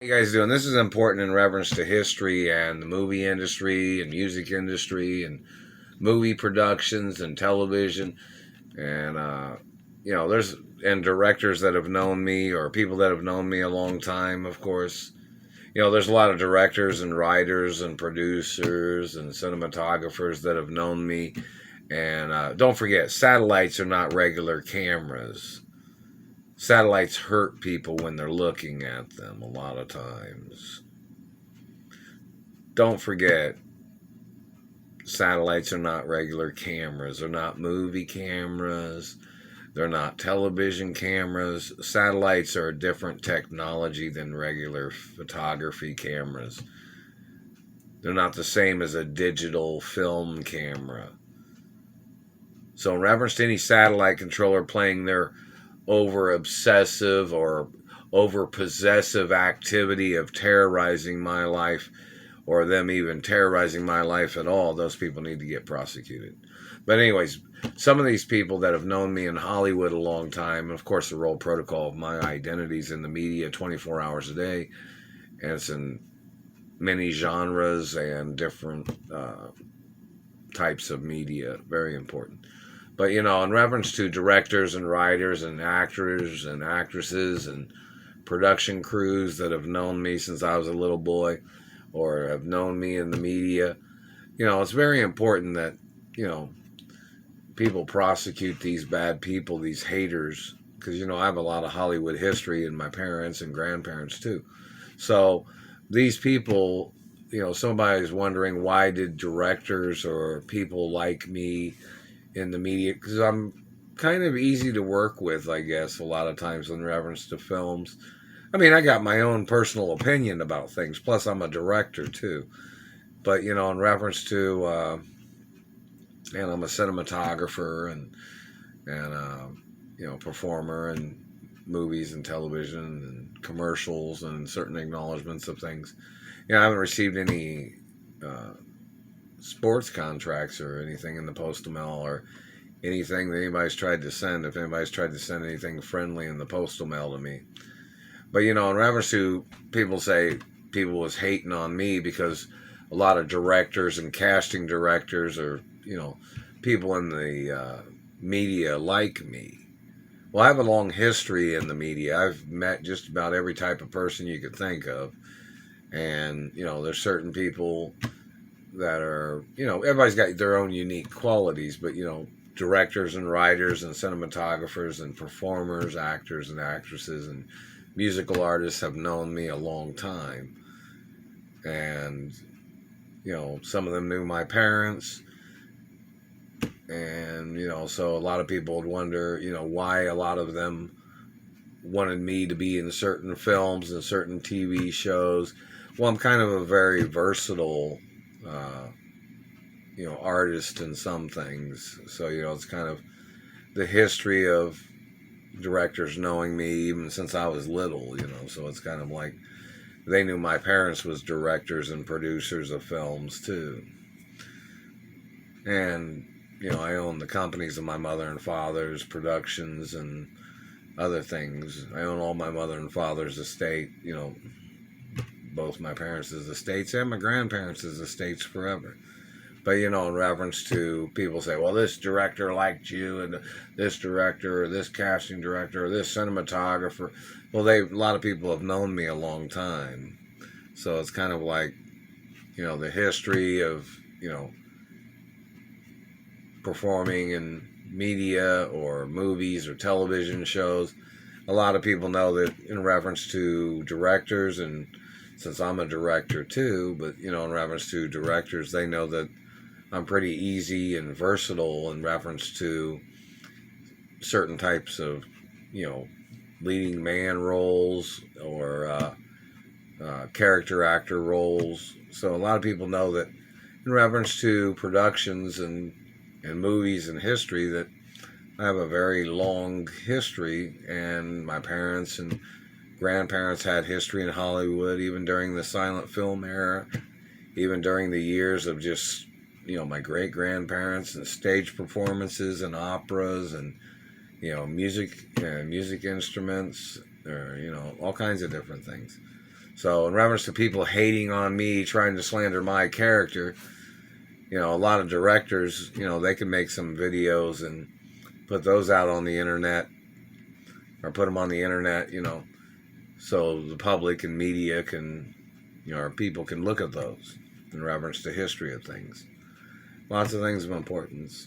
How you guys doing? This is important in reference to history and the movie industry and music industry and movie productions and television and there's and directors that have known me or people that have known me a long time. Of course, there's a lot of directors and writers and producers and cinematographers that have known me. And don't forget, satellites are not regular cameras. Satellites hurt people when they're looking at them a lot of times. Don't forget, satellites are not regular cameras. They're not movie cameras. They're not television cameras. Satellites are a different technology than regular photography cameras. They're not the same as a digital film camera. So, in reference to any satellite controller playing their over obsessive or over possessive activity of terrorizing my life, or them even terrorizing my life at all, those people need to get prosecuted. But anyways, some of these people that have known me in Hollywood a long time, and of course the role protocol of my identity's in the media 24 hours a day, and it's in many genres and different types of media, very important. But in reference to directors and writers and actors and actresses and production crews that have known me since I was a little boy or have known me in the media, it's very important that, people prosecute these bad people, these haters, because, I have a lot of Hollywood history in my parents and grandparents too. So these people, somebody's wondering, why did directors or people like me in the media, because I'm kind of easy to work with, I guess, a lot of times in reference to films. I mean, I got my own personal opinion about things, plus I'm a director too. But, in reference to, and I'm a cinematographer and performer in movies and television and commercials and certain acknowledgments of things. I haven't received any sports contracts or anything in the postal mail or anything that anybody's tried to send, if anybody's tried to send anything friendly in the postal mail to me. But, in reference to people say people was hating on me because a lot of directors and casting directors or, people in the media like me. Well, I have a long history in the media. I've met just about every type of person you could think of. And, there's certain people that are, everybody's got their own unique qualities, but, directors and writers and cinematographers and performers, actors and actresses and musical artists have known me a long time. And, some of them knew my parents. And, so a lot of people would wonder, why a lot of them wanted me to be in certain films and certain TV shows. Well, I'm kind of a very versatile artist in some things. So, it's kind of the history of directors knowing me even since I was little, so it's kind of like they knew my parents was directors and producers of films too. And, I own the companies of my mother and father's productions and other things. I own all my mother and father's estate, both my parents' estates and my grandparents' estates forever. But, in reference to people say, well, this director liked you, and this director, or this casting director, or this cinematographer. Well, a lot of people have known me a long time. So it's kind of like, the history of, performing in media or movies or television shows. A lot of people know that in reference to directors, and since I'm a director too, but, in reference to directors, they know that I'm pretty easy and versatile in reference to certain types of, leading man roles or character actor roles. So a lot of people know that in reference to productions and movies and history that I have a very long history, and my parents and grandparents had history in Hollywood even during the silent film era, even during the years of just my great grandparents and stage performances and operas and music instruments, or all kinds of different things. So in reference to people hating on me, trying to slander my character, you know, a lot of directors, you know, they can make some videos and put those out on the internet, or put them on the internet, you know, so the public and media can, you know, or people can look at those in reference to history of things. Lots of things of importance.